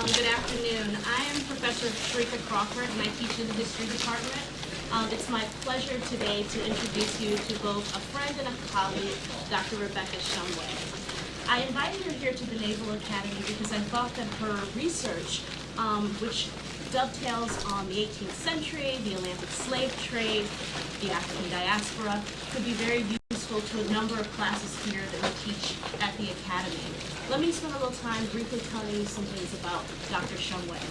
Good afternoon. I am Professor Sharika Crawford, and I teach in the History Department. It's my pleasure today to introduce you to both a friend and a colleague, Dr. Rebecca Shumway. I invited her here to the Naval Academy because I thought that her research, which dovetails on the 18th century, the Atlantic slave trade, the African diaspora, could be very useful to a number of classes here that we teach at the Academy. Let me spend a little time briefly telling you some things about Dr. Shumway.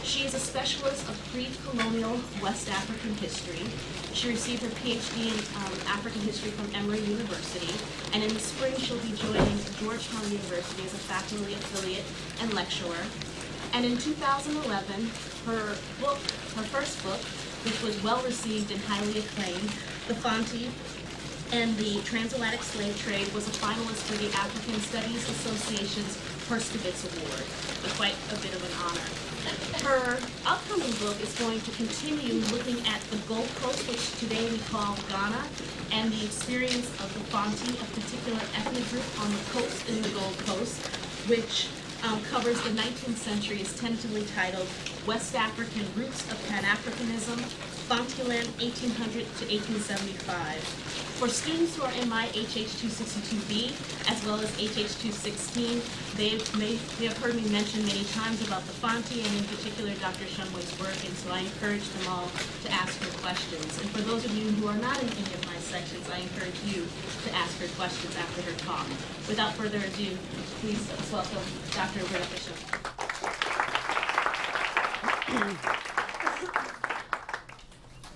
She is a specialist of pre-colonial West African history. She received her PhD in African history from Emory University, and in the spring she'll be joining Georgetown University as a faculty affiliate and lecturer. And in 2011, her first book, which was well received and highly acclaimed, The Fonte and the Transatlantic Slave Trade, was a finalist for the African Studies Association's Herskovits Award, quite a bit of an honor. Her upcoming book is going to continue looking at the Gold Coast, which today we call Ghana, and the experience of the Fonte, a particular ethnic group on the coast in the Gold Coast, which covers the 19th century, is tentatively titled West African Roots of Pan-Africanism, Fonteland 1800 to 1875. For students who are in my HH262B as well as HH216, they have heard me mention many times about the Fonte and in particular Dr. Shumway's work, and so I encourage them all to ask her questions. And for those of you who are not in any of my sections, I encourage you to ask her questions after her talk. Without further ado, please welcome Dr. Rebecca Shumway.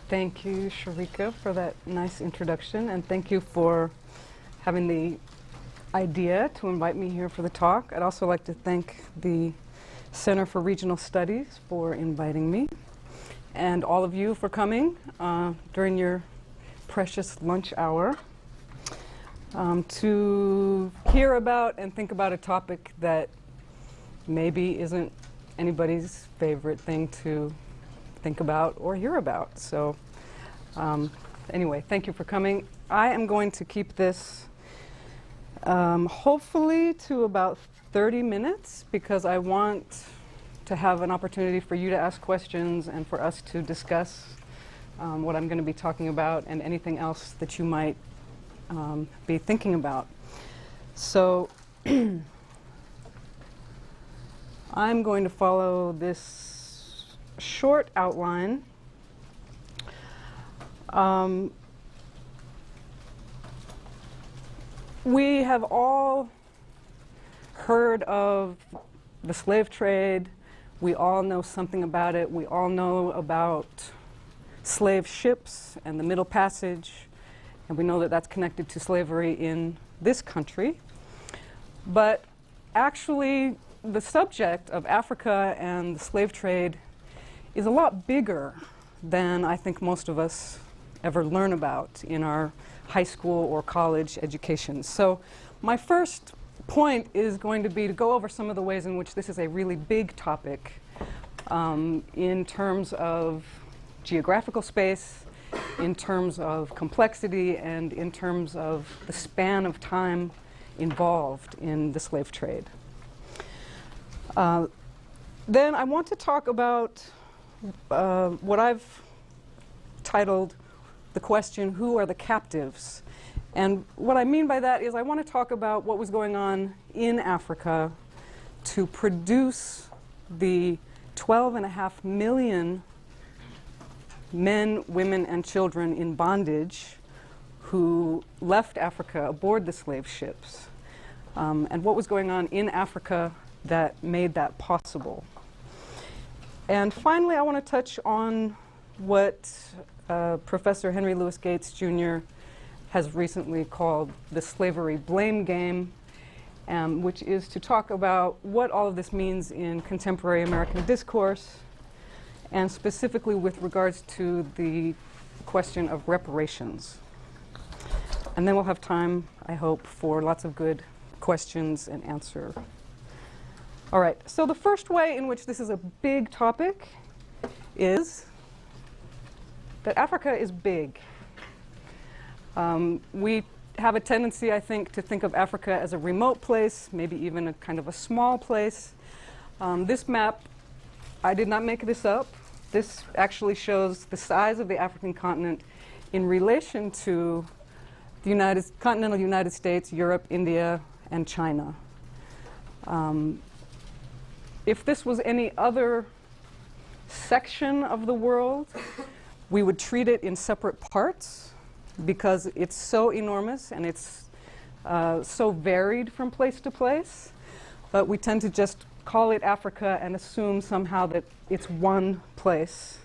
Thank you, Sharika, for that nice introduction, and thank you for having the idea to invite me here for the talk. I'd also like to thank the Center for Regional Studies for inviting me, and all of you for coming during your precious lunch hour to hear about and think about a topic that maybe isn't anybody's favorite thing to think about or hear about. So anyway, thank you for coming. I am going to keep this hopefully to about 30 minutes because I want to have an opportunity for you to ask questions and for us to discuss what I'm going to be talking about and anything else that you might be thinking about. So I'm going to follow this short outline. We have all heard of the slave trade. We all know something about it. We all know about slave ships and the Middle Passage, and we know that that's connected to slavery in this country. But actually, the subject of Africa and the slave trade is a lot bigger than I think most of us ever learn about in our high school or college education. So my first point is going to be to go over some of the ways in which this is a really big topic in terms of geographical space, in terms of complexity, and in terms of the span of time involved in the slave trade. Then I want to talk about what I've titled the question, who are the captives? And what I mean by that is I want to talk about what was going on in Africa to produce the 12.5 million men, women, and children in bondage who left Africa aboard the slave ships, and what was going on in Africa that made that possible. And finally, I want to touch on what Professor Henry Louis Gates, Jr. has recently called the slavery blame game, which is to talk about what all of this means in contemporary American discourse, and specifically with regards to the question of reparations. And then we'll have time, I hope, for lots of good questions and answer. All right, so the first way in which this is a big topic is that Africa is big. We have a tendency, I think, to think of Africa as a remote place, maybe even a kind of a small place. This map, I did not make this up. This actually shows the size of the African continent in relation to the continental United States, Europe, India, and China. If this was any other section of the world, we would treat it in separate parts because it's so enormous and it's so varied from place to place. But we tend to just call it Africa and assume somehow that it's one place,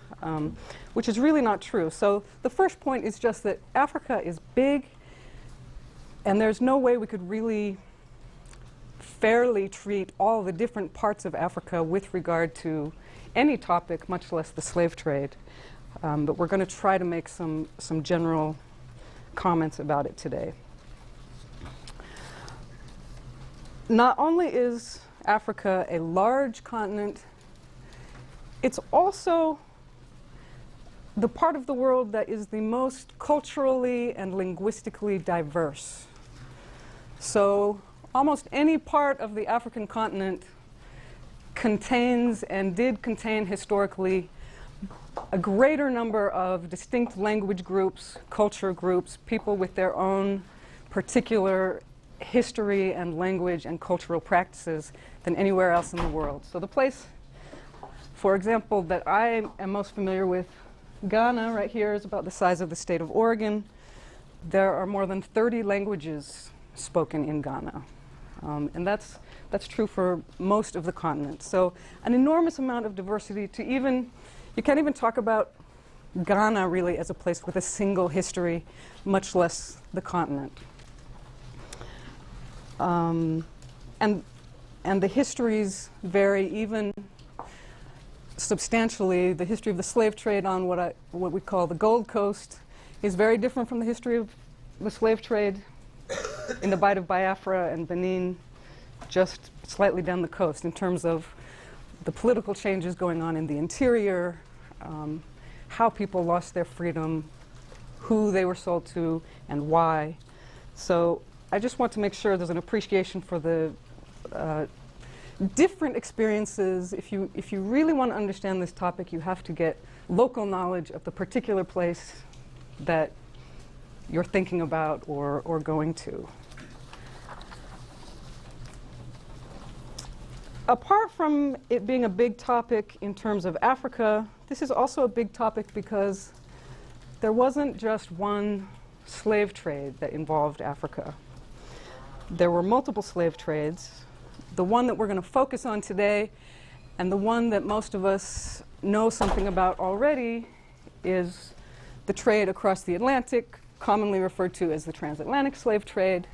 which is really not true. So the first point is just that Africa is big, and there's no way we could really fairly treat all the different parts of Africa with regard to any topic, much less the slave trade. But we're going to try to make some general comments about it today. Not only is Africa a large continent, it's also the part of the world that is the most culturally and linguistically diverse. So almost any part of the African continent contains and did contain historically a greater number of distinct language groups, culture groups, people with their own particular history and language and cultural practices than anywhere else in the world. So the place, for example, that I am most familiar with, Ghana, right here, is about the size of the state of Oregon. There are more than 30 languages spoken in Ghana. And that's true for most of the continent. So an enormous amount of diversity to even, you can't even talk about Ghana really as a place with a single history, much less the continent. And the histories vary even substantially. The history of the slave trade on what we call the Gold Coast is very different from the history of the slave trade in the Bight of Biafra and Benin, just slightly down the coast in terms of the political changes going on in the interior, how people lost their freedom, who they were sold to, and why. So I just want to make sure there's an appreciation for the different experiences. If you really want to understand this topic, you have to get local knowledge of the particular place that you're thinking about or going to. Apart from it being a big topic in terms of Africa, this is also a big topic because there wasn't just one slave trade that involved Africa. There were multiple slave trades. The one that we're going to focus on today, and the one that most of us know something about already, is the trade across the Atlantic, commonly referred to as the transatlantic slave trade.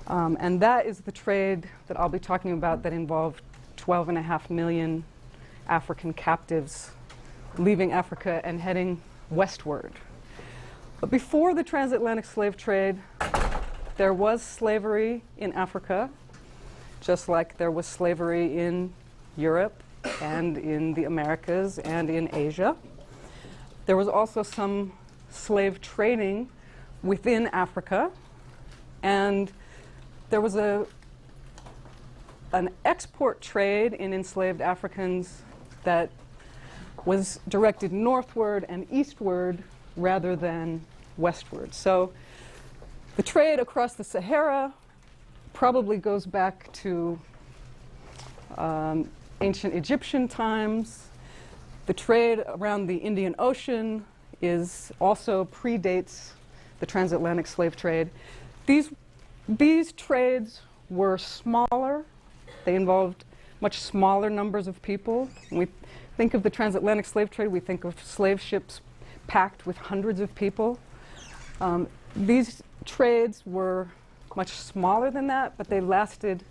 And that is the trade that I'll be talking about that involved 12.5 million African captives leaving Africa and heading westward. But before the transatlantic slave trade, there was slavery in Africa, just like there was slavery in Europe and in the Americas and in Asia. There was also some slave trading within Africa, and there was an export trade in enslaved Africans that was directed northward and eastward rather than westward. So the trade across the Sahara probably goes back to ancient Egyptian times. The trade around the Indian Ocean also predates the transatlantic slave trade. These trades were smaller. They involved much smaller numbers of people. When we think of the transatlantic slave trade, we think of slave ships packed with hundreds of people. These trades were much smaller than that, but they lasted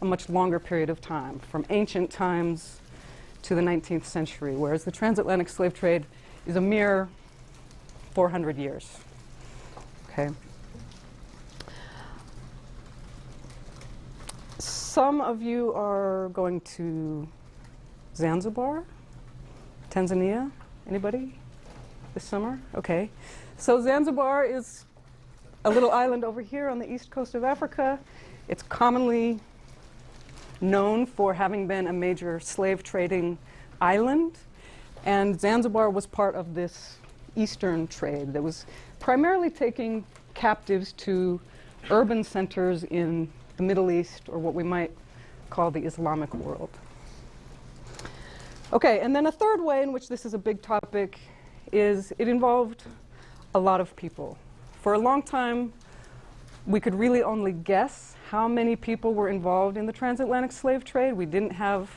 a much longer period of time, from ancient times to the 19th century, whereas the transatlantic slave trade is a mere 400 years. Okay. Some of you are going to Zanzibar, Tanzania. Anybody this summer? Okay. So Zanzibar is a little island over here on the east coast of Africa. It's commonly known for having been a major slave trading island, and Zanzibar was part of this eastern trade that was primarily taking captives to urban centers in the Middle East, or what we might call the Islamic world. Okay, and then a third way in which this is a big topic is it involved a lot of people. For a long time, we could really only guess how many people were involved in the transatlantic slave trade. We didn't have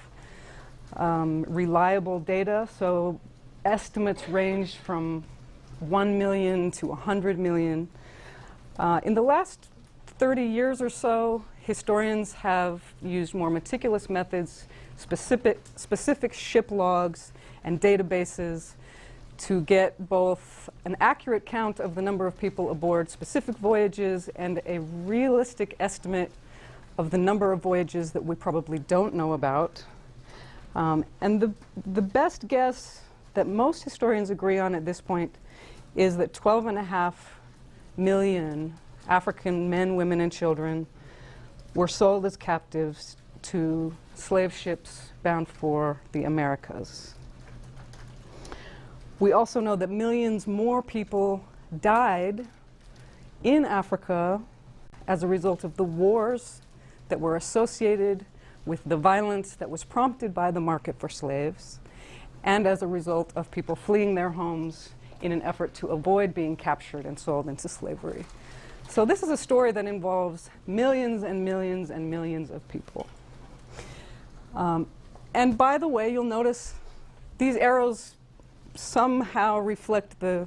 reliable data, so estimates ranged from 1 million to 100 million. In the last 30 years or so, historians have used more meticulous methods, specific ship logs and databases to get both an accurate count of the number of people aboard specific voyages and a realistic estimate of the number of voyages that we probably don't know about. And the best guess that most historians agree on at this point is that 12.5 million African men, women, and children were sold as captives to slave ships bound for the Americas. We also know that millions more people died in Africa as a result of the wars that were associated with the violence that was prompted by the market for slaves, and as a result of people fleeing their homes in an effort to avoid being captured and sold into slavery. So this is a story that involves millions and millions and millions of people. And by the way, you'll notice these arrows somehow reflect the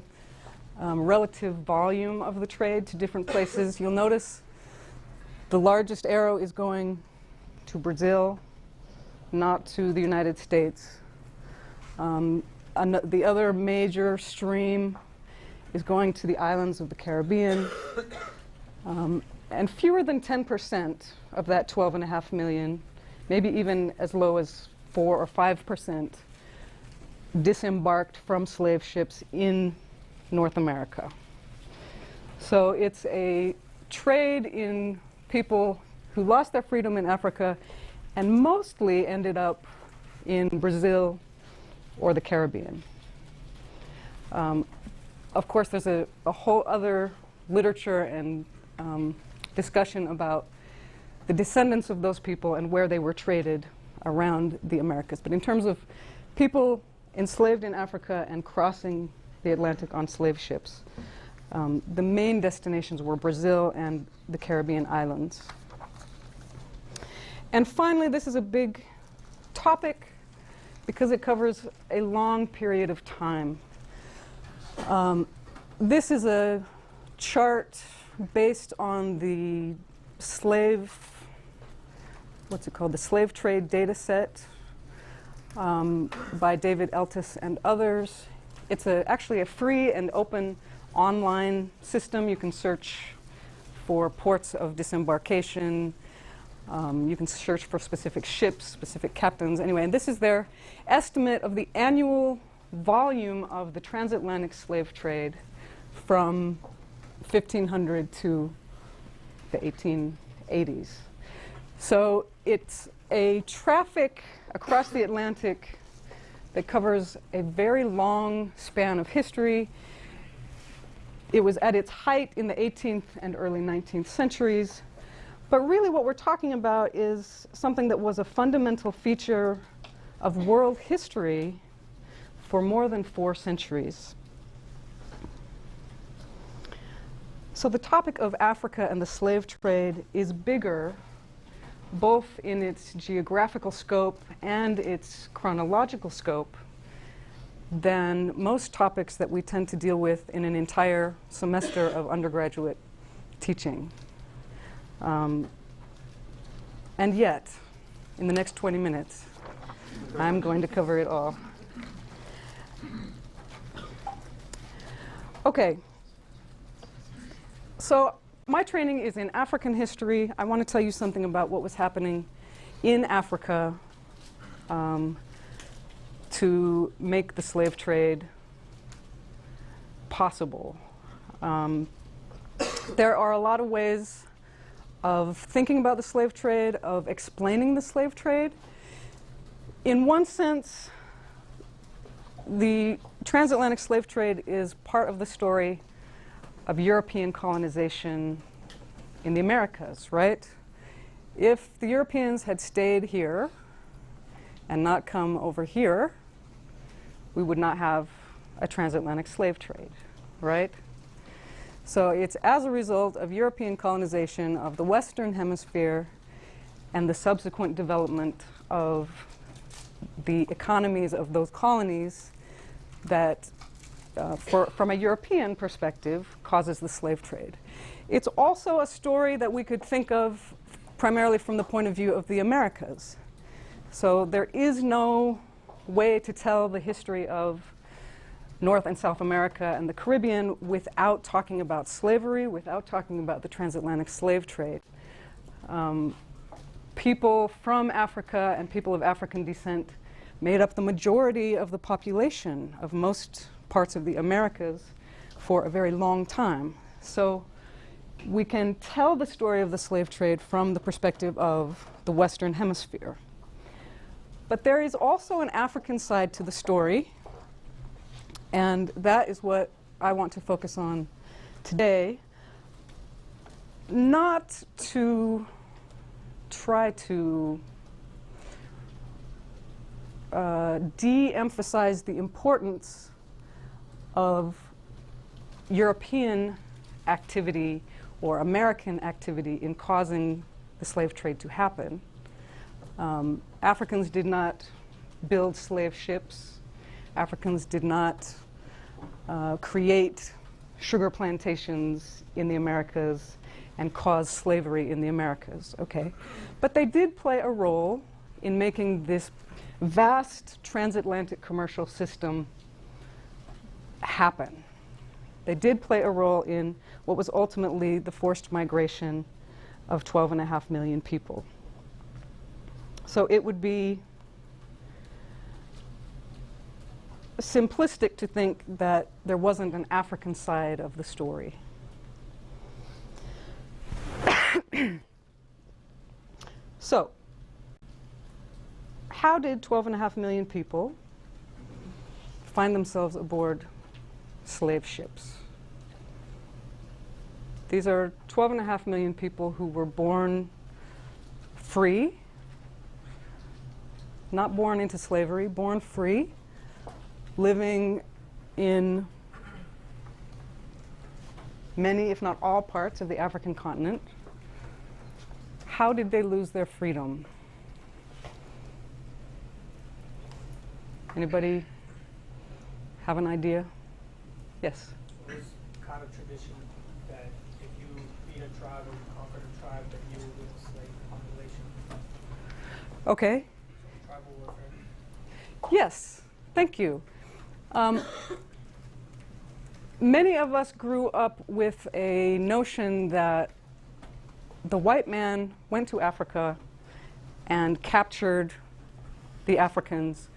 relative volume of the trade to different places. You'll notice the largest arrow is going to Brazil, not to the United States. The other major stream is going to the islands of the Caribbean. And fewer than 10% of that 12.5 million, maybe even as low as 4 or 5%, disembarked from slave ships in North America. So it's a trade in people who lost their freedom in Africa and mostly ended up in Brazil or the Caribbean. Of course, there's a whole other literature and discussion about the descendants of those people and where they were traded around the Americas. But in terms of people enslaved in Africa and crossing the Atlantic on slave ships, the main destinations were Brazil and the Caribbean islands. And finally, this is a big topic because it covers a long period of time. This is a chart based on the slave trade data set by David Eltis and others. It's actually a free and open online system. You can search for ports of disembarkation. You can search for specific ships, specific captains. Anyway, and this is their estimate of the annual volume of the transatlantic slave trade from 1500 to the 1880s. So it's a traffic across the Atlantic that covers a very long span of history. It was at its height in the 18th and early 19th centuries. But really what we're talking about is something that was a fundamental feature of world history for more than 4 centuries. So the topic of Africa and the slave trade is bigger, both in its geographical scope and its chronological scope, than most topics that we tend to deal with in an entire semester of undergraduate teaching. And yet, in the next 20 minutes, I'm going to cover it all. Okay. So my training is in African history. I want to tell you something about what was happening in Africa to make the slave trade possible. There are a lot of ways of thinking about the slave trade, of explaining the slave trade. In one sense, the transatlantic slave trade is part of the story of European colonization in the Americas, right? If the Europeans had stayed here and not come over here, we would not have a transatlantic slave trade, right? So it's as a result of European colonization of the Western Hemisphere and the subsequent development of the economies of those colonies that, from a European perspective, causes the slave trade. It's also a story that we could think of primarily from the point of view of the Americas. So there is no way to tell the history of North and South America and the Caribbean without talking about slavery, without talking about the transatlantic slave trade. People from Africa and people of African descent made up the majority of the population of most parts of the Americas for a very long time. So we can tell the story of the slave trade from the perspective of the Western Hemisphere. But there is also an African side to the story, and that is what I want to focus on today. Not to try to de-emphasize the importance of European activity or American activity in causing the slave trade to happen. Africans did not build slave ships. Africans did not create sugar plantations in the Americas and cause slavery in the Americas, okay? But they did play a role in making this vast transatlantic commercial system happen. They did play a role in what was ultimately the forced migration of 12.5 million people. So it would be simplistic to think that there wasn't an African side of the story. So, how did 12.5 million people find themselves aboard slave ships? These are 12.5 million people who were born free, not born into slavery, born free, living in many, if not all, parts of the African continent. How did they lose their freedom? Anybody have an idea? Yes? So it's kind of tradition that if you beat a tribe or you conquered a tribe, that you will win a slave population. Okay. So tribal warfare. Yes, thank you. Many of us grew up with a notion that the white man went to Africa and captured the Africans,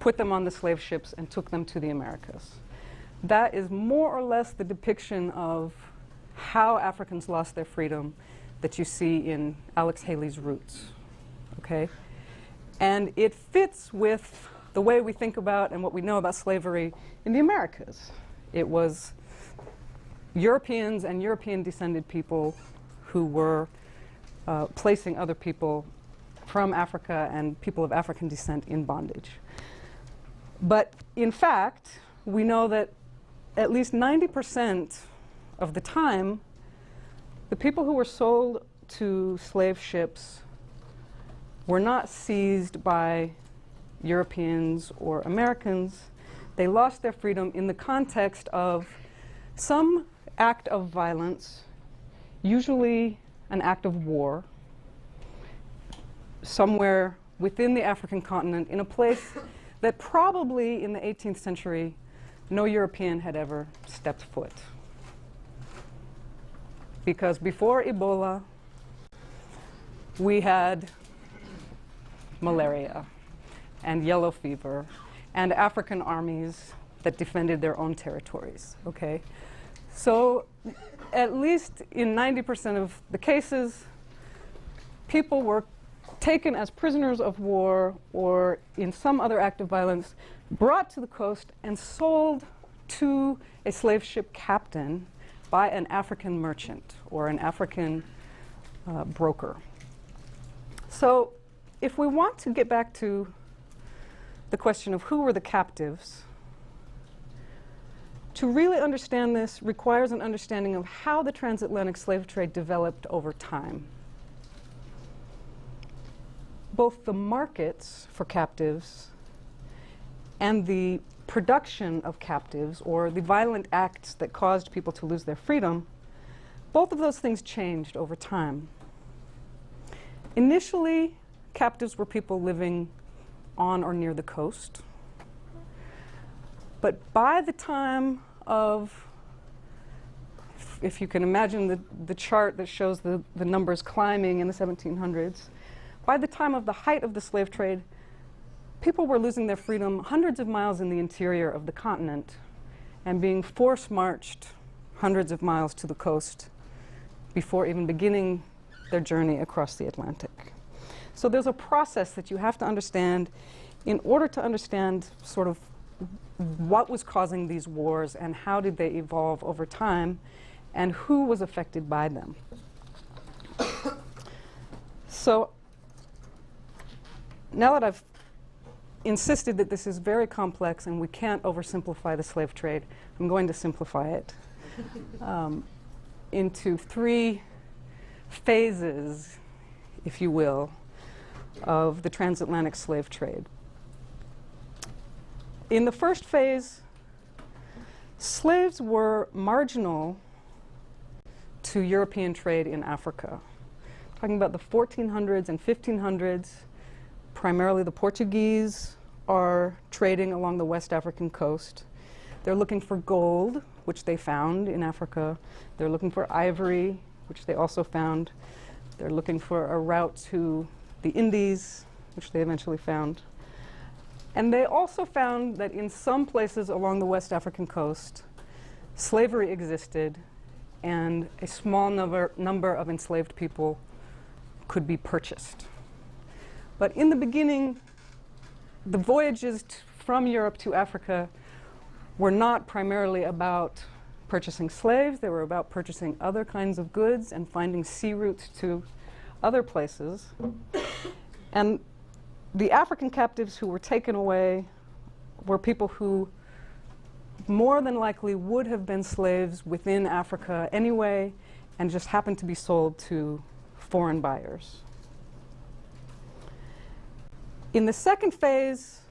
put them on the slave ships, and took them to the Americas. That is more or less the depiction of how Africans lost their freedom that you see in Alex Haley's Roots, okay? And it fits with the way we think about and what we know about slavery in the Americas. It was Europeans and European-descended people who were placing other people from Africa and people of African descent in bondage. But in fact, we know that at least 90% of the time, the people who were sold to slave ships were not seized by Europeans or Americans. They lost their freedom in the context of some act of violence, usually an act of war, somewhere within the African continent in a place that probably in the 18th century no European had ever stepped foot. Because before Ebola, we had malaria and yellow fever and African armies that defended their own territories, okay? So at least in 90% of the cases, people were taken as prisoners of war or in some other act of violence, brought to the coast and sold to a slave ship captain by an African merchant or an African broker. So if we want to get back to the question of who were the captives, to really understand this requires an understanding of how the transatlantic slave trade developed over time. Both the markets for captives and the production of captives, or the violent acts that caused people to lose their freedom, both of those things changed over time. Initially, captives were people living on or near the coast. But by the time of, if you can imagine the chart that shows the numbers climbing in the 1700s, by the time of the height of the slave trade, people were losing their freedom hundreds of miles in the interior of the continent and being force-marched hundreds of miles to the coast before even beginning their journey across the Atlantic. So there's a process that you have to understand in order to understand sort of what was causing these wars and how did they evolve over time and who was affected by them. So now that I've insisted that this is very complex and we can't oversimplify the slave trade, I'm going to simplify it into three phases, if you will, of the transatlantic slave trade. In the first phase, slaves were marginal to European trade in Africa. Talking about the 1400s and 1500s, primarily the Portuguese are trading along the West African coast. They're looking for gold, which they found in Africa. They're looking for ivory, which they also found. They're looking for a route to the Indies, which they eventually found. And they also found that in some places along the West African coast, slavery existed and a small number of enslaved people could be purchased. But in the beginning, the voyages from Europe to Africa were not primarily about purchasing slaves. They were about purchasing other kinds of goods and finding sea routes to other places. And the African captives who were taken away were people who more than likely would have been slaves within Africa anyway and just happened to be sold to foreign buyers. In the second phase,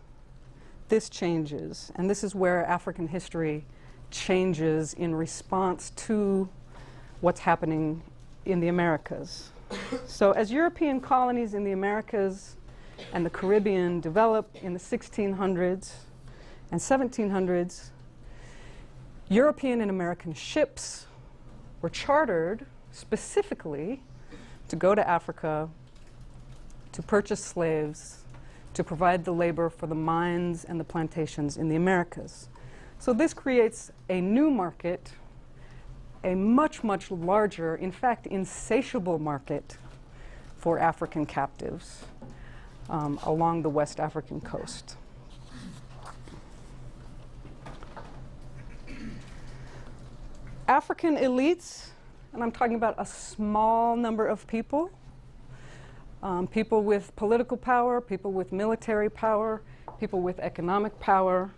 this changes, and this is where African history changes in response to what's happening in the Americas. So as European colonies in the Americas and the Caribbean developed in the 1600s and 1700s, European and American ships were chartered specifically to go to Africa, to purchase slaves, to provide the labor for the mines and the plantations in the Americas. So this creates a new market, a much, much larger, in fact, insatiable market for African captives along the West African coast. African elites, and I'm talking about a small number of people, people with political power, people with military power, people with economic power,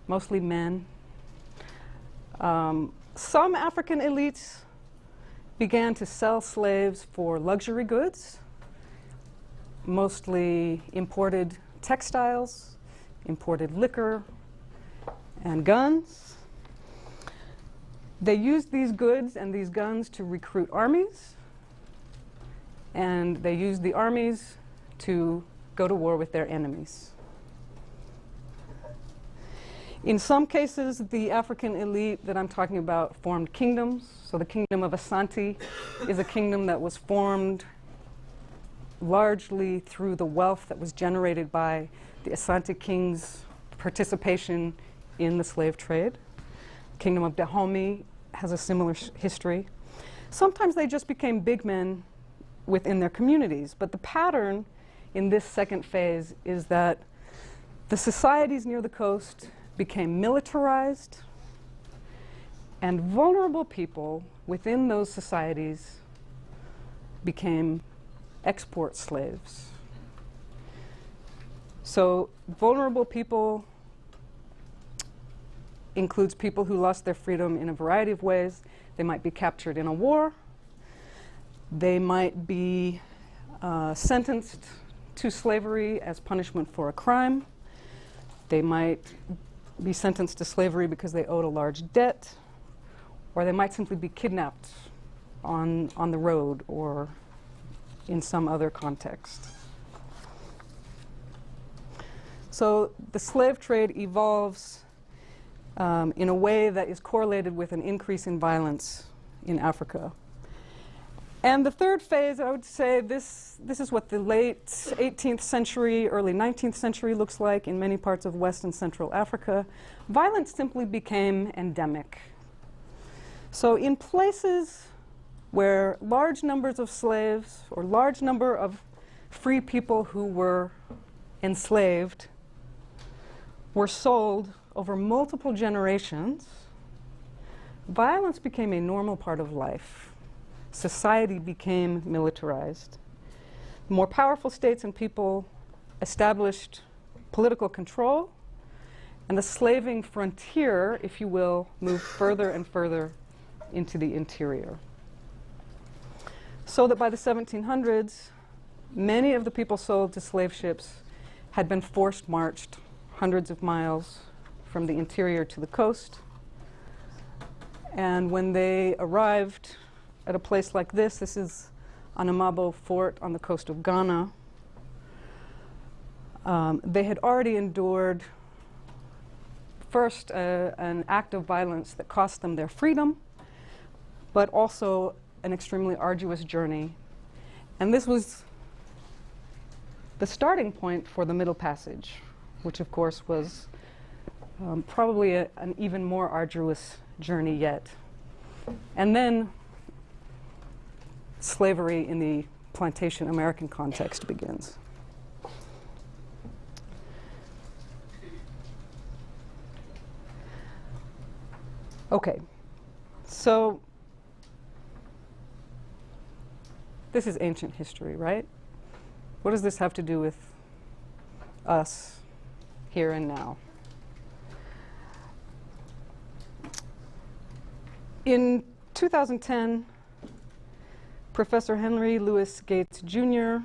mostly men. Some African elites began to sell slaves for luxury goods, mostly imported textiles, imported liquor, and guns. They used these goods and these guns to recruit armies, and they used the armies to go to war with their enemies. In some cases, the African elite that I'm talking about formed kingdoms. So the kingdom of Asante is a kingdom that was formed largely through the wealth that was generated by the Asante kings' participation in the slave trade. The kingdom of Dahomey has a similar history. Sometimes they just became big men within their communities. But the pattern in this second phase is that the societies near the coast became militarized, and vulnerable people within those societies became export slaves. So vulnerable people includes people who lost their freedom in a variety of ways. They might be captured in a war. They might be sentenced to slavery as punishment for a crime. They might be sentenced to slavery because they owed a large debt, or they might simply be kidnapped on the road or in some other context. So the slave trade evolves in a way that is correlated with an increase in violence in Africa. And the third phase, I would say, this is what the late 18th century, early 19th century looks like in many parts of West and Central Africa. Violence simply became endemic. So in places where large numbers of slaves or large number of free people who were enslaved were sold over multiple generations, violence became a normal part of life. Society became militarized. More powerful states and people established political control, and the slaving frontier, if you will, moved further and further into the interior. So that by the 1700s, many of the people sold to slave ships had been forced marched hundreds of miles from the interior to the coast. And when they arrived at a place like this is Anamabo Fort on the coast of Ghana, they had already endured first an act of violence that cost them their freedom, but also an extremely arduous journey. And this was the starting point for the Middle Passage, which of course was probably an even more arduous journey yet. And then slavery in the plantation American context begins. Okay, so this is ancient history, right? What does this have to do with us here and now? In 2010, Professor Henry Louis Gates Jr.,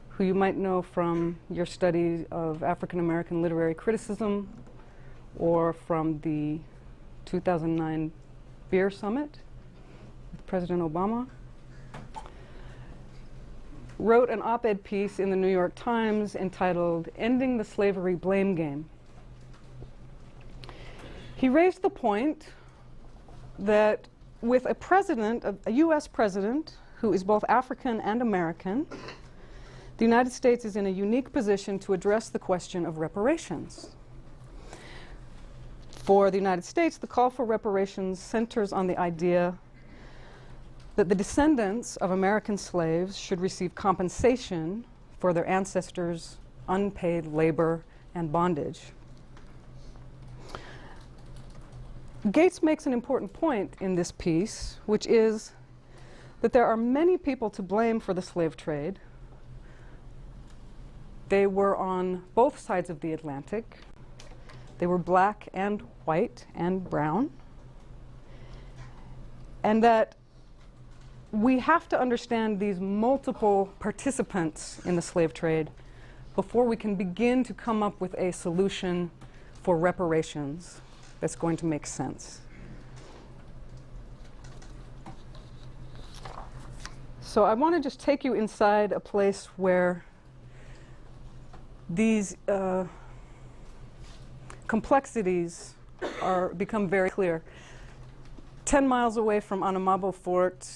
who you might know from your study of African American literary criticism or from the 2009 Beer Summit with President Obama, wrote an op-ed piece in the New York Times entitled "Ending the Slavery Blame Game." He raised the point that with a president, a US president, who is both African and American, the United States is in a unique position to address the question of reparations. For the United States, the call for reparations centers on the idea that the descendants of American slaves should receive compensation for their ancestors' unpaid labor and bondage. Gates makes an important point in this piece, which is that there are many people to blame for the slave trade. They were on both sides of the Atlantic. They were black and white and brown. And that we have to understand these multiple participants in the slave trade before we can begin to come up with a solution for reparations that's going to make sense. So I want to just take you inside a place where these complexities become very clear. 10 miles away from Anamabo Fort,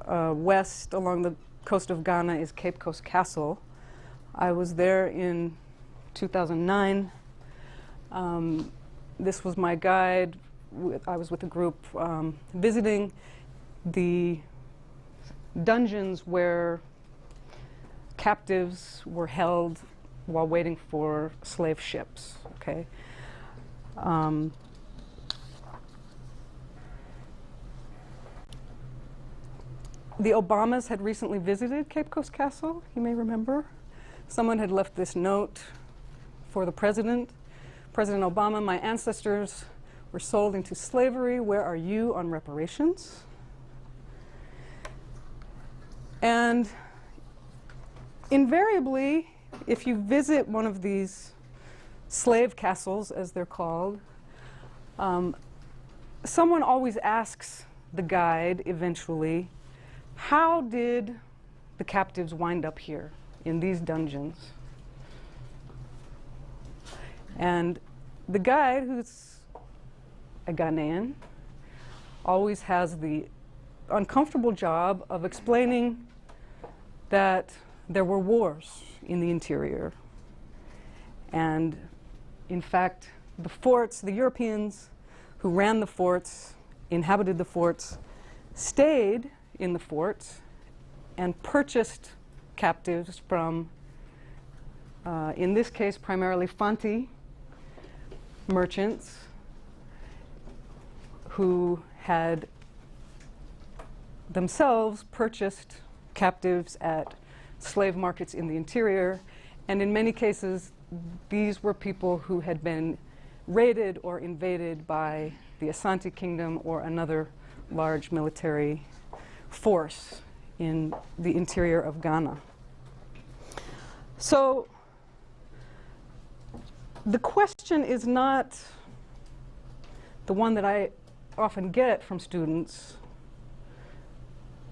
west along the coast of Ghana, is Cape Coast Castle. I was there in 2009. This was my guide. I was with a group visiting the dungeons where captives were held while waiting for slave ships. Okay. The Obamas had recently visited Cape Coast Castle, you may remember. Someone had left this note for the president. President Obama, my ancestors were sold into slavery. Where are you on reparations? And invariably, if you visit one of these slave castles, as they're called, someone always asks the guide eventually, how did the captives wind up here in these dungeons? And the guide, who's a Ghanaian, always has the uncomfortable job of explaining that there were wars in the interior. And in fact, the forts, the Europeans who ran the forts, inhabited the forts, stayed in the forts and purchased captives from, in this case, primarily Fanti merchants who had themselves purchased captives at slave markets in the interior. And in many cases, these were people who had been raided or invaded by the Asante Kingdom or another large military force in the interior of Ghana. So the question is not the one that I often get from students: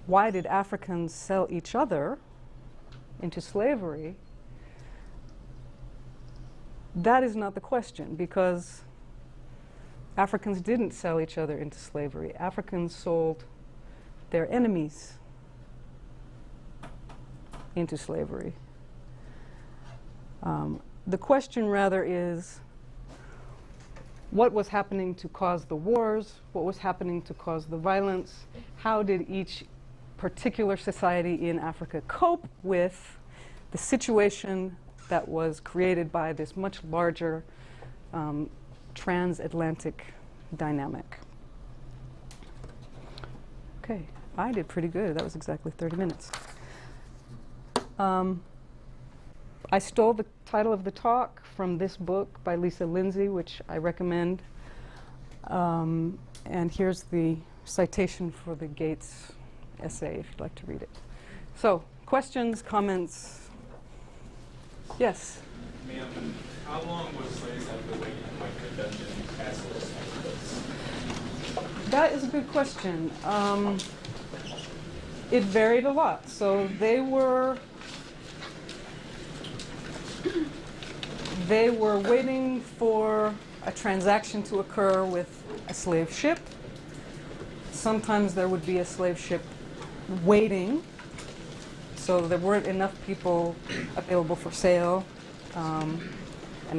why did Africans sell each other into slavery? That is not the question, because Africans didn't sell each other into slavery. Africans sold their enemies into slavery. The question rather is, what was happening to cause the wars? What was happening to cause the violence? How did each particular society in Africa cope with the situation that was created by this much larger transatlantic dynamic? Okay, I did pretty good. That was exactly 30 minutes. I stole the title of the talk from this book by Lisa Lindsay, which I recommend. And here's the citation for the Gates essay, if you'd like to read it. So, questions, comments? Yes? Ma'am, how long was slaves have to wait in like the dungeon castles? That is a good question. It varied a lot. So they were waiting for a transaction to occur with a slave ship. Sometimes there would be a slave ship waiting, so there weren't enough people available for sale. And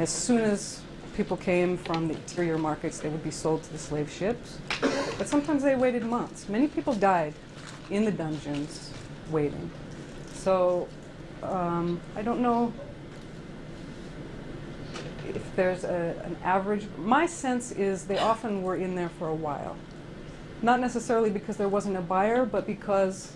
as soon as people came from the interior markets, they would be sold to the slave ships. But sometimes they waited months. Many people died in the dungeons waiting. So I don't know if there's an average. My sense is they often were in there for a while. Not necessarily because there wasn't a buyer, but because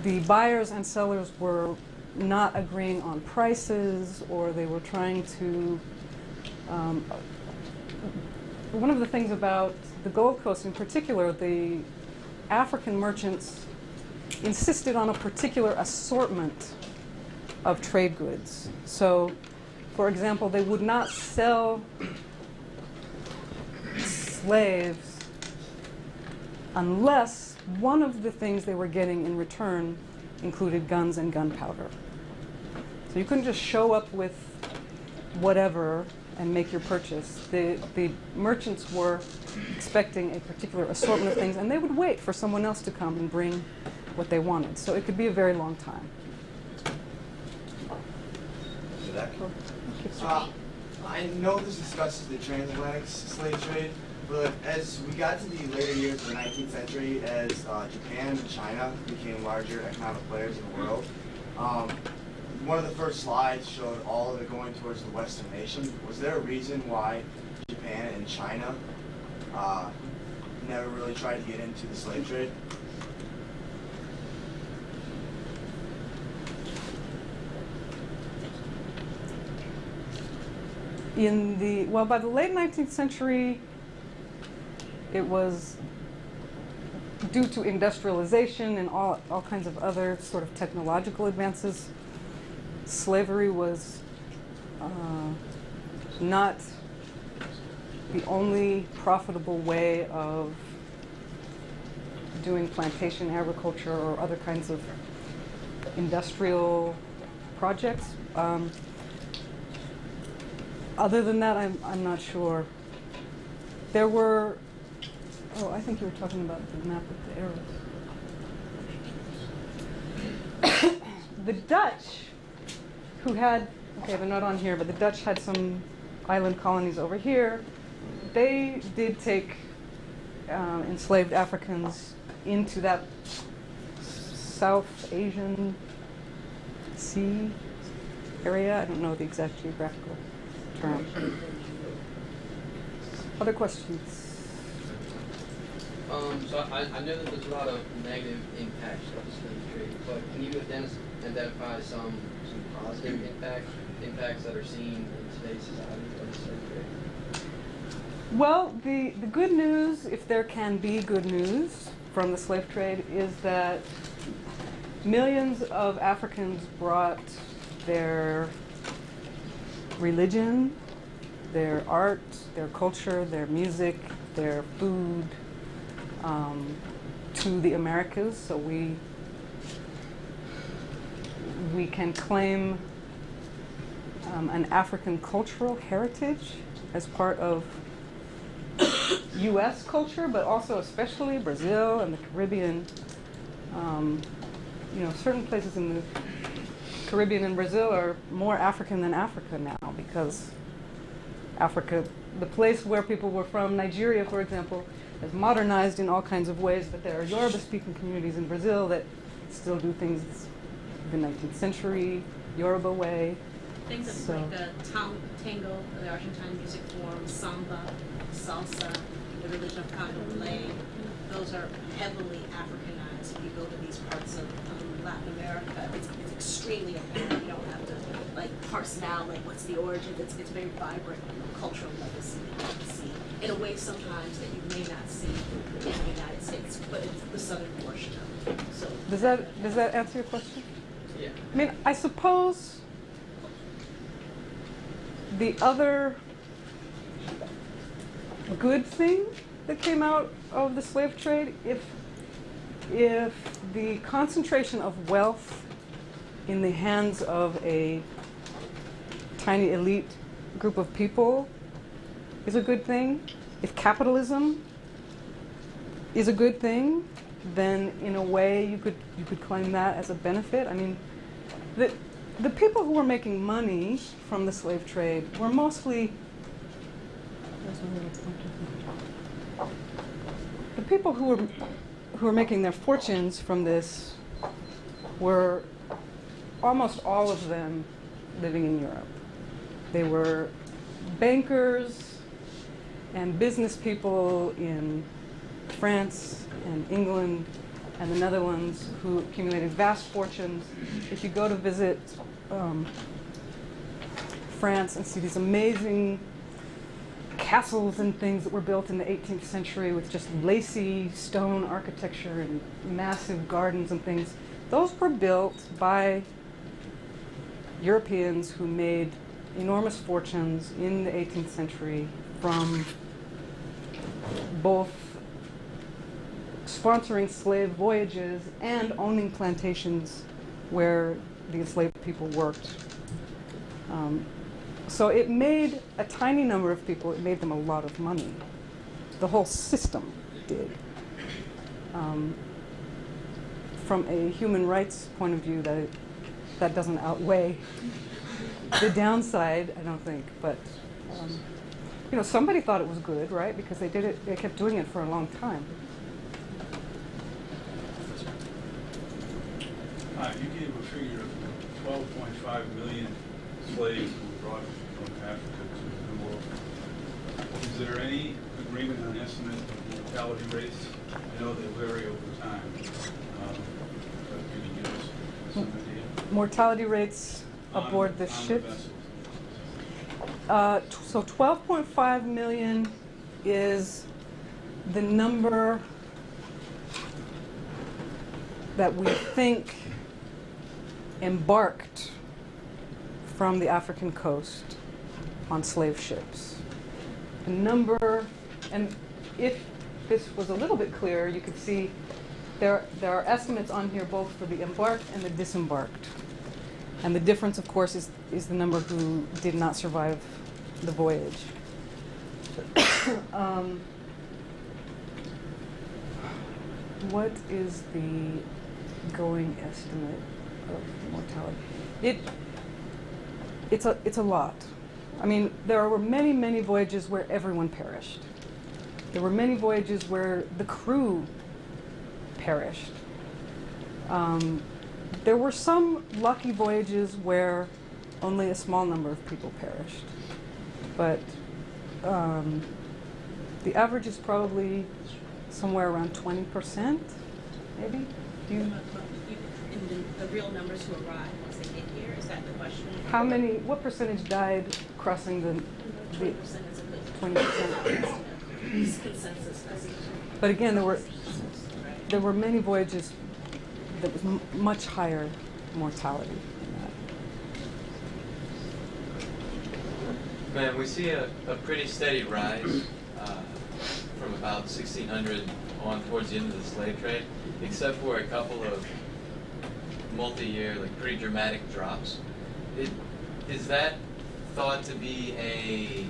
the buyers and sellers were not agreeing on prices, or they were trying to... one of the things about the Gold Coast in particular, the African merchants insisted on a particular assortment of trade goods. So, for example, they would not sell slaves unless one of the things they were getting in return included guns and gunpowder. So you couldn't just show up with whatever and make your purchase. The merchants were expecting a particular assortment of things, and they would wait for someone else to come and bring what they wanted. So it could be a very long time. I know this discusses the transatlantic slave trade, But as we got to the later years of the 19th century, as Japan and China became larger economic players in the world, one of the first slides showed all of it going towards the Western nation. Was there a reason why Japan and China never really tried to get into the slave trade? Well, by the late 19th century, it was due to industrialization and all kinds of other sort of technological advances. Slavery was not the only profitable way of doing plantation agriculture or other kinds of industrial projects. Other than that, I'm not sure. There were, I think you were talking about the map of the arrows. The Dutch, who had, okay, they're not on here, but the Dutch had some island colonies over here. They did take enslaved Africans into that South Asian Sea area. I don't know the exact geographical term. Other questions? So I know that there's a lot of negative impacts of the slave trade, but can you identify some positive impacts that are seen in today's society of the slave trade? Well, the good news, if there can be good news from the slave trade, is that millions of Africans brought their religion, their art, their culture, their music, their food to the Americas. So we can claim an African cultural heritage as part of U.S. culture, but also especially Brazil and the Caribbean. Certain places in the Caribbean and Brazil are more African than Africa now, because Africa, the place where people were from, Nigeria, for example, has modernized in all kinds of ways, but there are Yoruba-speaking communities in Brazil that still do things the 19th century Yoruba way. Things like tango, the Argentine music form, samba, salsa, the religion of Congolese, those are heavily Africanized. If you go to these parts of Latin America, it's extremely apparent. You don't have to parse it out, what's the origin. It's very vibrant cultural legacy that you can see in a way sometimes that you may not see in the United States, but it's the southern portion of it. So does that answer your question? Yeah. I mean, I suppose the other good thing that came out of the slave trade, if the concentration of wealth in the hands of a tiny elite group of people is a good thing, if capitalism is a good thing, then in a way you could claim that as a benefit. I mean, the people who were making money from the slave trade were mostly the people who were making their fortunes from this were almost all of them living in Europe. They were bankers and business people in France and England and the Netherlands who accumulated vast fortunes. If you go to visit France and see these amazing castles and things that were built in the 18th century with just lacy stone architecture and massive gardens and things, those were built by Europeans who made enormous fortunes in the 18th century from both sponsoring slave voyages and owning plantations where the enslaved people worked. So it made a tiny number of people, it made them a lot of money. The whole system did. From a human rights point of view, that doesn't outweigh the downside, I don't think. But you know, somebody thought it was good, right? Because they did it, they kept doing it for a long time. You gave a figure of 12.5 million slaves who were brought from Africa to the New World. Is there any agreement on estimate of mortality rates? I know they vary over time. But can you give us some idea? Mortality rates aboard the On ships. vessels. So 12.5 million is the number that we think embarked from the African coast on slave ships. A number, and if this was a little bit clearer, you could see there are estimates on here both for the embarked and the disembarked. And the difference, of course, is the number who did not survive the voyage. What is the going estimate of mortality? It's a lot. I mean, there were many, many voyages where everyone perished. There were many voyages where the crew perished. There were some lucky voyages where only a small number of people perished. But the average is probably somewhere around 20%, maybe? Do you? In the real numbers who arrive once they get here, is that the question? What percentage died crossing the 20% is a good 20%? consensus. But again, there were many voyages that was much higher mortality than that. Man, we see a pretty steady rise from about 1600 on towards the end of the slave trade, except for a couple of multi-year, like pretty dramatic drops. Is that thought to be a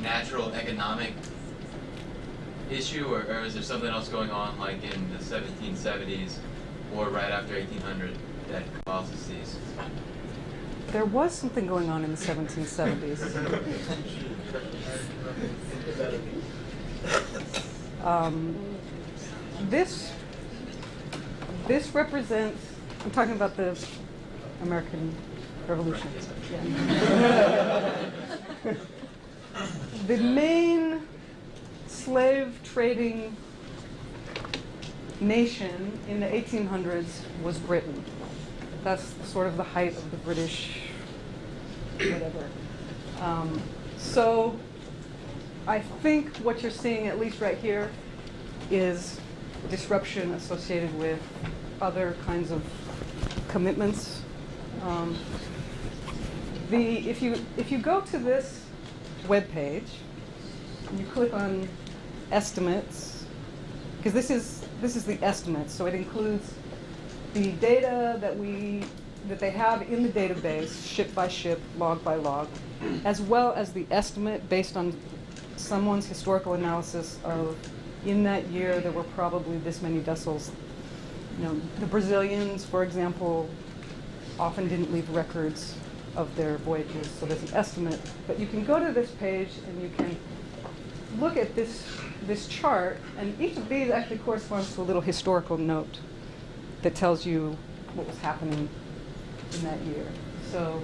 natural economic issue, or is there something else going on, like in the 1770s or right after 1800, that causes these? There was something going on in the 1770s. This represents, I'm talking about the American Revolution. Yeah. The main slave trading nation in the 1800s was Britain. That's sort of the height of the British whatever. So I think what you're seeing, at least right here, is disruption associated with other kinds of commitments. If you go to this web page and you click on estimates, because this is the estimates, so it includes the data that they have in the database, ship by ship, log by log, as well as the estimate based on someone's historical analysis of, in that year there were probably this many vessels. You know, the Brazilians, for example, often didn't leave records of their voyages, so there's an estimate. But you can go to this page and you can look at this chart, and each of these actually corresponds to a little historical note that tells you what was happening in that year. So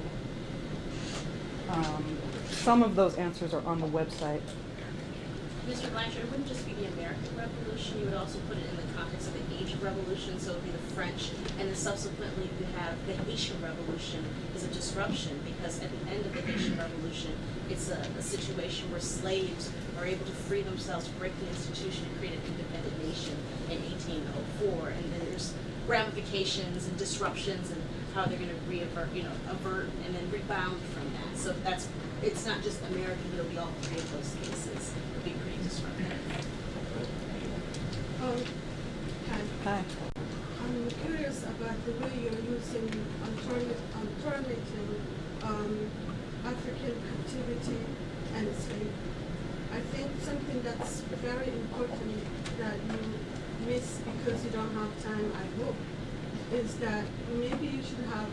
some of those answers are on the website. Mr. Blanchard, it wouldn't just be the American Revolution, you would also put it in the context of the Asian Revolution, so it would be the French, and then subsequently you have the Haitian Revolution is a disruption, because at the end of the Haitian Revolution, it's a situation where slaves are able to free themselves, break the institution, and create an independent nation in 1804, and then there's ramifications and disruptions and how they're going to avert and then rebound from that. So it's not just American, but it'll be all three of those cases. It'll be pretty disruptive. Hi. I'm curious about the way you're using alternative African captivity and slavery. I think something that's very important that you miss because you don't have time, I hope, is that maybe you should have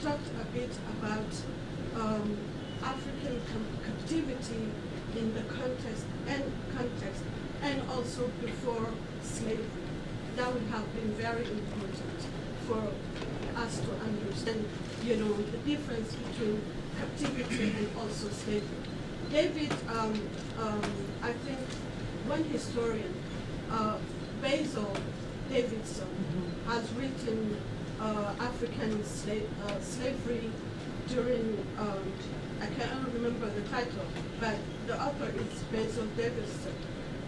talked a bit about African captivity in the context, and also before slavery. That would have been very important for us to understand, the difference between captivity and also slavery. David, I think one historian, Basil Davidson, has written African slavery during, I can't remember the title, but the author is Basil Davidson.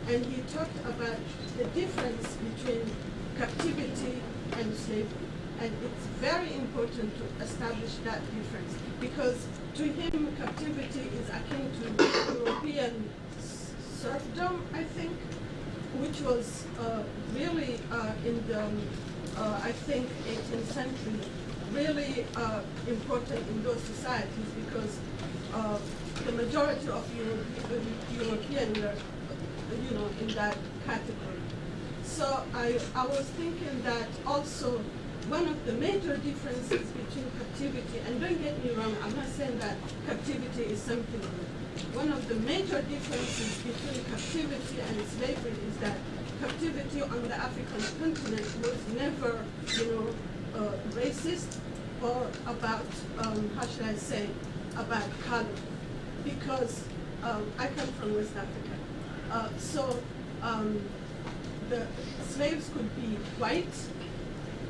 And he talked about the difference between captivity and slavery. And it's very important to establish that difference, because to him, captivity is akin to European serfdom, I think, which was really in the, I think, 18th century, really important in those societies, because the majority of Europeans were, in that category. So I was thinking that also one of the major differences between captivity, and don't get me wrong, I'm not saying that captivity is something good. One of the major differences between captivity and slavery is that captivity on the African continent was never, racist or about, how should I say, about color, because I come from West Africa. The slaves could be white,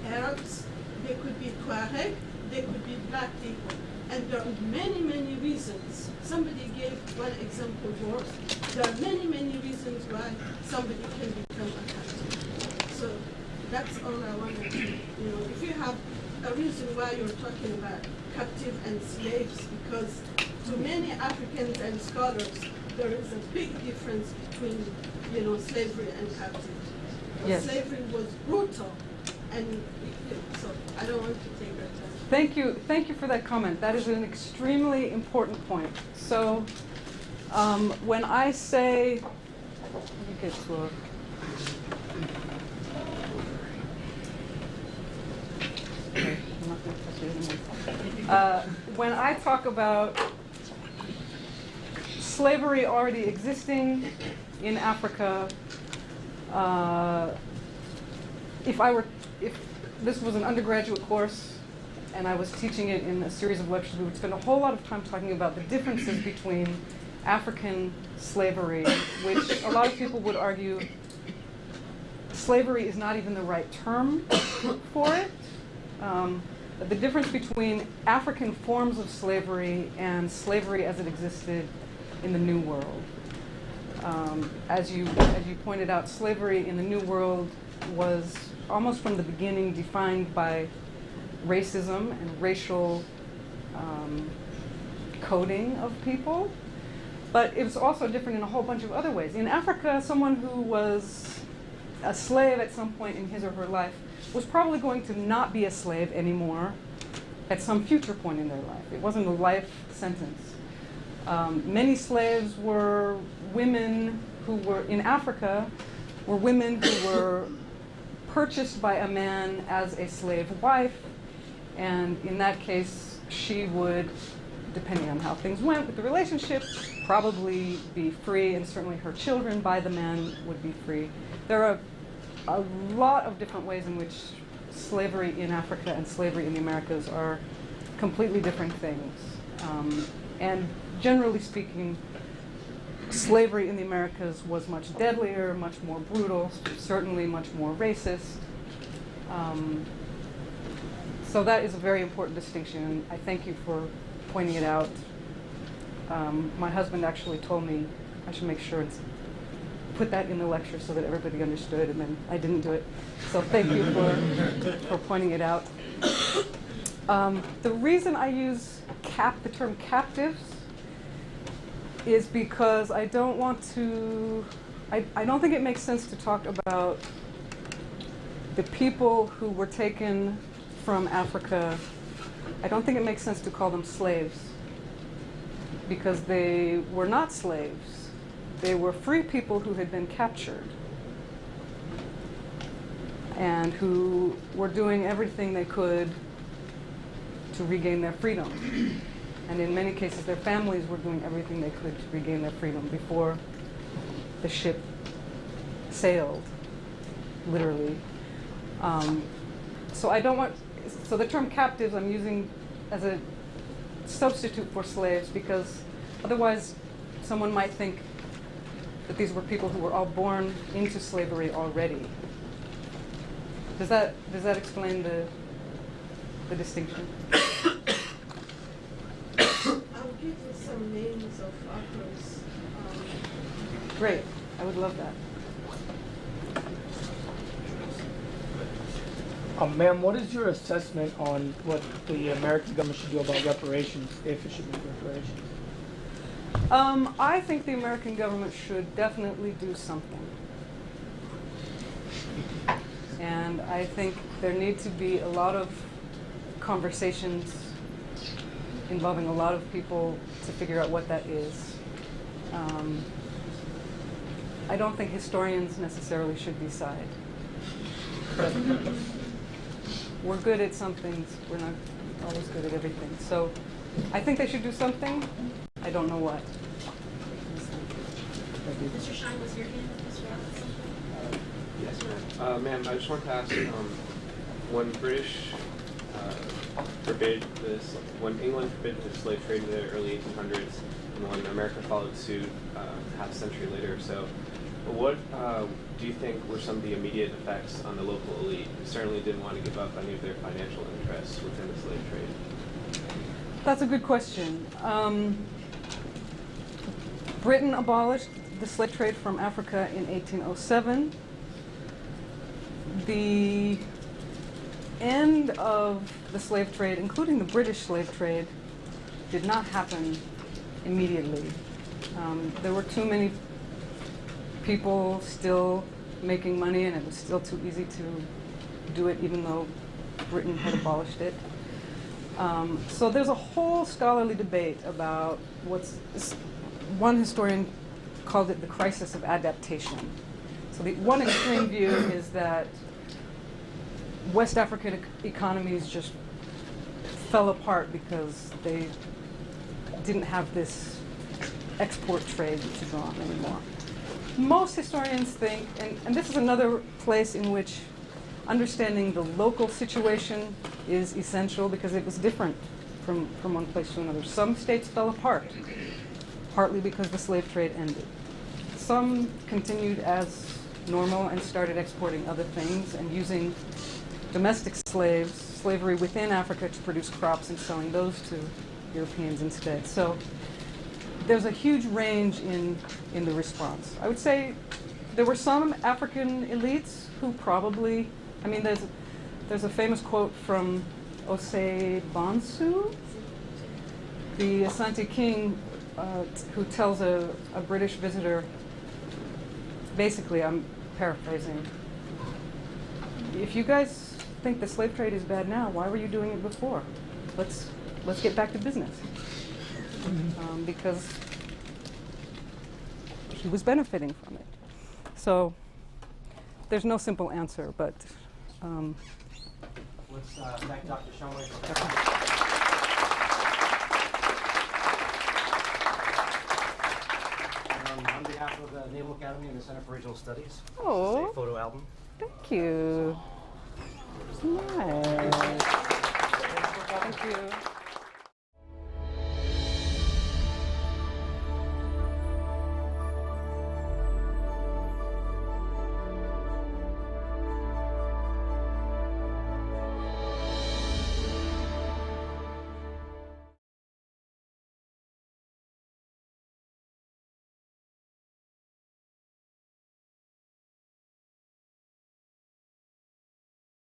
Arabs, they could be Tuareg, they could be black people. And there are many, many reasons. Somebody gave one example worse. There are many, many reasons why somebody can become a captive. So that's all I wanted to, if you have a reason why you're talking about captive and slaves, because to many Africans and scholars, there is a big difference between, slavery and captivity. Yes. Slavery was brutal, and so I don't want to take your time. Thank you for that comment. That is an extremely important point. So when I say, let me get to a, okay, I'm not going to touch it anymore. When I talk about slavery already existing in Africa, if this was an undergraduate course and I was teaching it in a series of lectures, we would spend a whole lot of time talking about the differences between African slavery, which a lot of people would argue slavery is not even the right term for it. The difference between African forms of slavery and slavery as it existed in the New World. As you pointed out, slavery in the New World was almost from the beginning defined by racism and racial coding of people. But it was also different in a whole bunch of other ways. In Africa, someone who was a slave at some point in his or her life was probably going to not be a slave anymore at some future point in their life. It wasn't a life sentence. Many slaves were women who were, in Africa, were women who were purchased by a man as a slave wife, and in that case, she would, depending on how things went with the relationship, probably be free, and certainly her children by the man would be free. There are a lot of different ways in which slavery in Africa and slavery in the Americas are completely different things. And generally speaking, slavery in the Americas was much deadlier, much more brutal, certainly much more racist. So that is a very important distinction, and I thank you for pointing it out. My husband actually told me I should make sure and put that in the lecture so that everybody understood, and then I didn't do it. So thank you for pointing it out. The reason I use the term captives is because I don't want to, I don't think it makes sense to talk about the people who were taken from Africa. I don't think it makes sense to call them slaves, because they were not slaves. They were free people who had been captured and who were doing everything they could to regain their freedom. And in many cases, their families were doing everything they could to regain their freedom before the ship sailed, literally. So I don't want, so the term captives I'm using as a substitute for slaves, because otherwise someone might think that these were people who were all born into slavery already. Does that explain the distinction? I'll give you some names of authors. Great, I would love that. Ma'am, what is your assessment on what the American government should do about reparations, if it should make reparations? I think the American government should definitely do something. And I think there need to be a lot of conversations involving a lot of people to figure out what that is. I don't think historians necessarily should decide. But we're good at some things, we're not always good at everything. So I think they should do something. I don't know what. Mr. Shine, was your hand as well? Yes, ma'am. Ma'am, I just wanted to ask, when when England forbade the slave trade in the early 1800s, and when America followed suit half a century later or so, what do you think were some of the immediate effects on the local elite, who certainly didn't want to give up any of their financial interests within the slave trade? That's a good question. Britain abolished the slave trade from Africa in 1807. The end of the slave trade, including the British slave trade, did not happen immediately. There were too many people still making money, and it was still too easy to do it even though Britain had abolished it. So there's a whole scholarly debate about one historian called it the crisis of adaptation. So the one extreme view is that West African economies just fell apart because they didn't have this export trade to go on anymore. Most historians think, and this is another place in which understanding the local situation is essential, because it was different from one place to another. Some states fell apart, partly because the slave trade ended. Some continued as normal and started exporting other things and using domestic slavery within Africa to produce crops and selling those to Europeans instead. So there's a huge range in the response. I would say there were some African elites who probably, I mean, there's a famous quote from Osei Bonsu, the Asante king, who tells a British visitor, basically, I'm paraphrasing, if you guys think the slave trade is bad now, why were you doing it before? Let's get back to business. Because he was benefiting from it. So there's no simple answer, but let's thank Dr. Shumway for on behalf of the Naval Academy and the Center for Regional Studies, oh, this is a photo album. Thank you. Nice. Thank you.